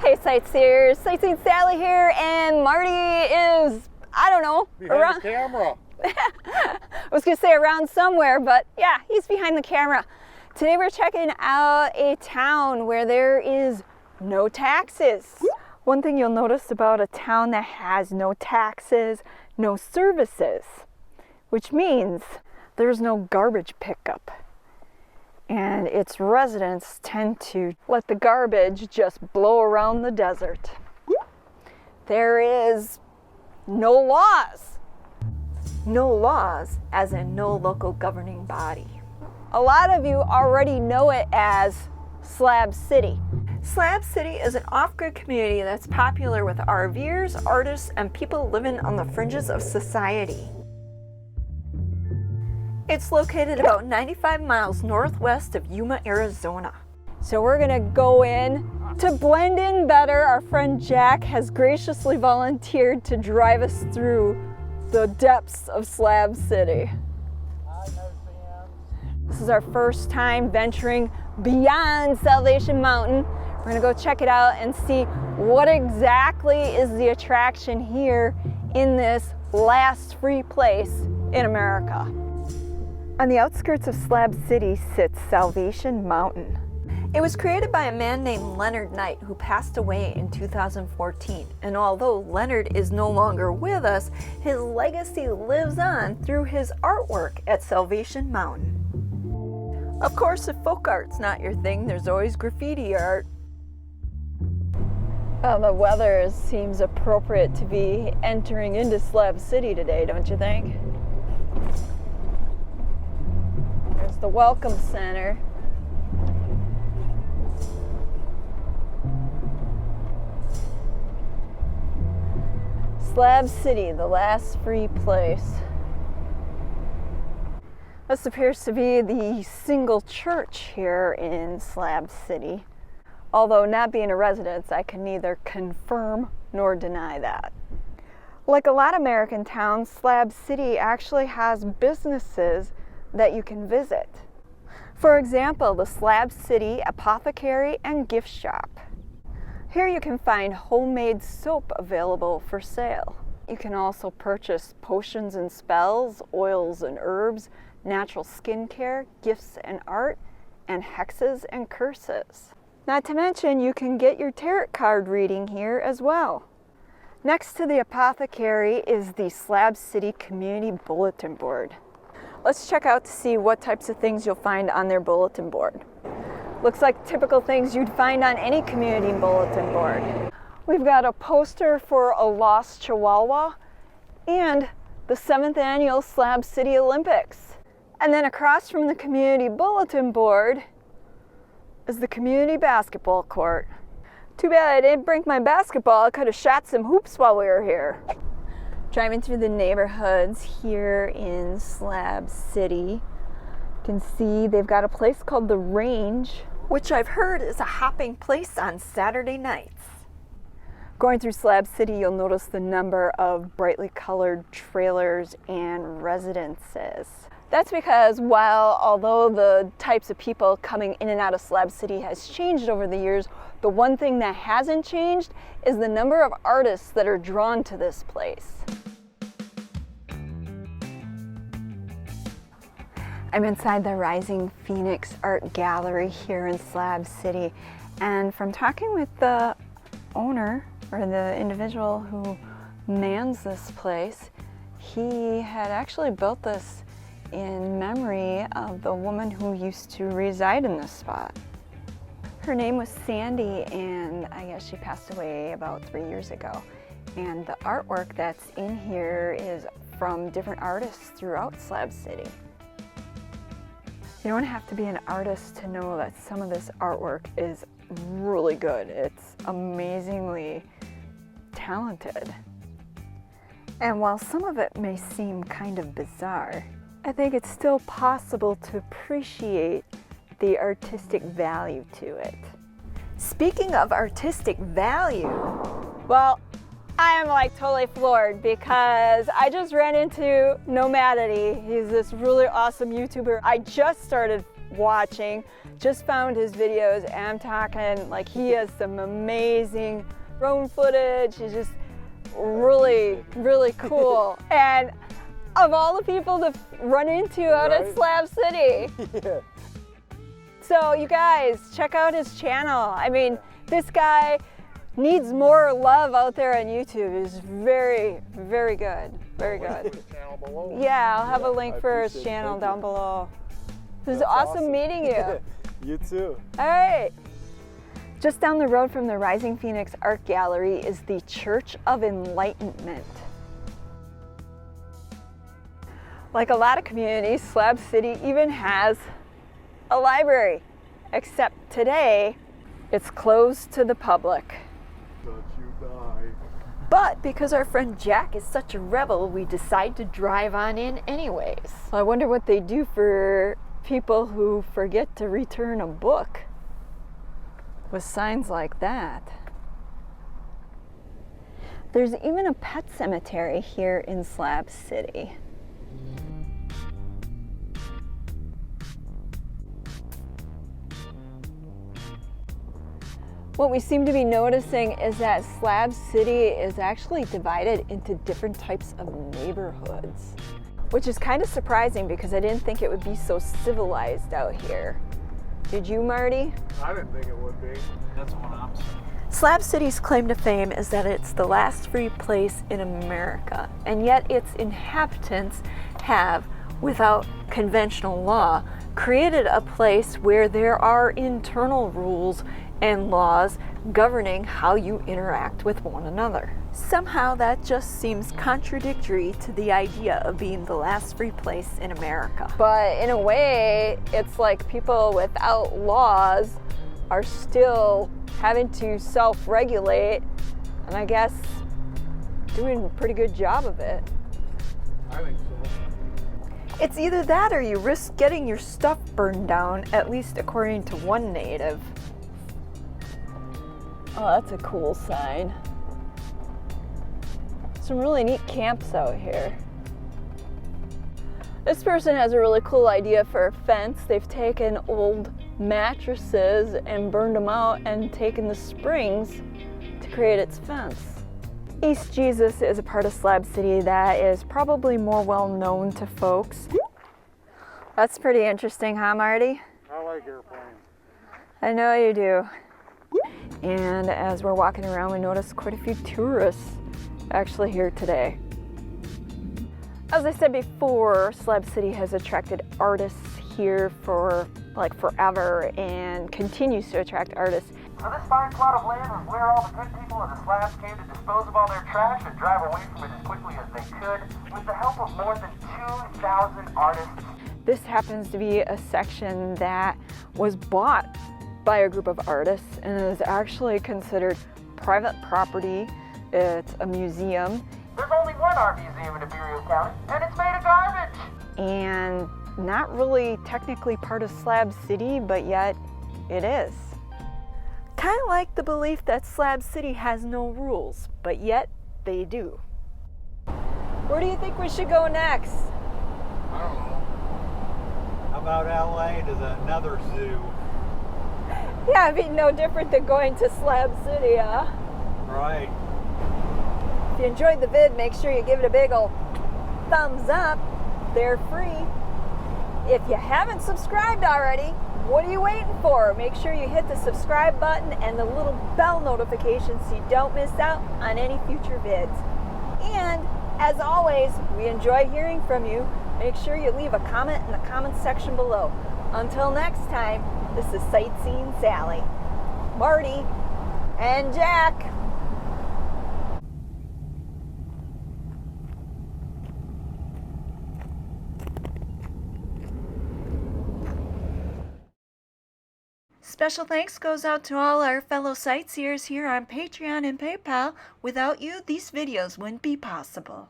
Hey sightseers, Sightseeing Sally here, and Marty is, I don't know, behind the camera. I was gonna say around somewhere, but yeah, he's behind the camera. Today we're checking out a town where there is no taxes. One thing you'll notice about a town that has no taxes, no services, which means there's no garbage pickup. And its residents tend to let the garbage just blow around the desert. There is no laws. No laws, as in no local governing body. A lot of you already know it as Slab City. Slab City is an off-grid community that's popular with RVers, artists, and people living on the fringes of society. It's located about 95 miles northwest of Yuma, Arizona. So we're gonna go in. To blend in better, our friend Jack has graciously volunteered to drive us through the depths of Slab City. This is our first time venturing beyond Salvation Mountain. We're gonna go check it out and see what exactly is the attraction here in this last free place in America. On the outskirts of Slab City sits Salvation Mountain. It was created by a man named Leonard Knight who passed away in 2014. And although Leonard is no longer with us, his legacy lives on through his artwork at Salvation Mountain. Of course, if folk art's not your thing, there's always graffiti art. Well, the weather seems appropriate to be entering into Slab City today, don't you think? There's the Welcome Center. Slab City, the last free place. This appears to be the single church here in Slab City. Although not being a resident, I can neither confirm nor deny that. Like a lot of American towns, Slab City actually has businesses that you can visit. For example, the Slab City Apothecary and Gift Shop. Here you can find homemade soap available for sale. You can also purchase potions and spells, oils and herbs, natural skincare, gifts and art, and hexes and curses. Not to mention, you can get your tarot card reading here as well. Next to the apothecary is the Slab City Community Bulletin Board. Let's check out to see what types of things you'll find on their bulletin board. Looks like typical things you'd find on any community bulletin board. We've got a poster for a lost Chihuahua and the 7th annual Slab City Olympics. And then across from the community bulletin board is the community basketball court. Too bad I didn't bring my basketball. I could have shot some hoops while we were here. Driving through the neighborhoods here in Slab City, you can see they've got a place called The Range, which I've heard is a hopping place on Saturday nights. Going through Slab City, you'll notice the number of brightly colored trailers and residences. That's because although the types of people coming in and out of Slab City has changed over the years, the one thing that hasn't changed is the number of artists that are drawn to this place. I'm inside the Rising Phoenix Art Gallery here in Slab City, and from talking with the owner, or the individual who mans this place, he had actually built this in memory of the woman who used to reside in this spot. Her name was Sandy, and I guess she passed away about 3 years ago. And the artwork that's in here is from different artists throughout Slab City. You don't have to be an artist to know that some of this artwork is really good. It's amazingly talented. And while some of it may seem kind of bizarre, I think it's still possible to appreciate the artistic value to it. Speaking of artistic value, well, I am like totally floored because I just ran into Nomadity. He's this really awesome YouTuber. I just started watching. Just found his videos, and I'm talking like he has some amazing drone footage. He's just really, really cool. And of all the people to run into out at Slab City. Yeah. So you guys, check out his channel. I mean, this guy needs more love out there on YouTube. He's very, very good. Very good. Yeah, I'll have a link for his channel down below. It was awesome meeting you. You too. All right. Just down the road from the Rising Phoenix Art Gallery is the Church of Enlightenment. Like a lot of communities, Slab City even has a library, except today it's closed to the public. Don't you die. But because our friend Jack is such a rebel, we decide to drive on in anyways. I wonder what they do for people who forget to return a book with signs like that. There's even a pet cemetery here in Slab City. What we seem to be noticing is that Slab City is actually divided into different types of neighborhoods, which is kind of surprising because I didn't think it would be so civilized out here. Did you, Marty? I didn't think it would be. That's what I'm saying. Slab City's claim to fame is that it's the last free place in America, and yet its inhabitants have, without conventional law, created a place where there are internal rules and laws governing how you interact with one another. Somehow that just seems contradictory to the idea of being the last free place in America. But in a way, it's like people without laws are still having to self-regulate, and I guess doing a pretty good job of it. I think so. It's either that or you risk getting your stuff burned down, at least according to one native. Oh, that's a cool sign. Some really neat camps out here. This person has a really cool idea for a fence. They've taken old mattresses and burned them out and taken the springs to create its fence. East Jesus is a part of Slab City that is probably more well known to folks. That's pretty interesting, huh, Marty? I like airplanes. I know you do. And as we're walking around, we notice quite a few tourists actually here today. As I said before, Slab City has attracted artists here for like forever and continues to attract artists. So this fine plot of land was where all the good people of the slabs came to dispose of all their trash and drive away from it as quickly as they could, with the help of more than 2,000 artists. This happens to be a section that was bought by a group of artists and is actually considered private property. It's a museum. There's only one art museum in Imperial County, and it's made of garbage. And not really technically part of Slab City, but yet it is. Kind of like the belief that Slab City has no rules, but yet they do. Where do you think we should go next? I don't know. How about LA to another zoo? Yeah, it'd be no different than going to Slab City, huh? Right. If you enjoyed the vid, make sure you give it a big ol' thumbs up. They're free. If you haven't subscribed already, what are you waiting for? Make sure you hit the subscribe button and the little bell notification so you don't miss out on any future vids. And as always, we enjoy hearing from you. Make sure you leave a comment in the comments section below. Until next time, this is Sightseeing Sally, Marty, and Jack. Special thanks goes out to all our fellow sightseers here on Patreon and PayPal. Without you, these videos wouldn't be possible.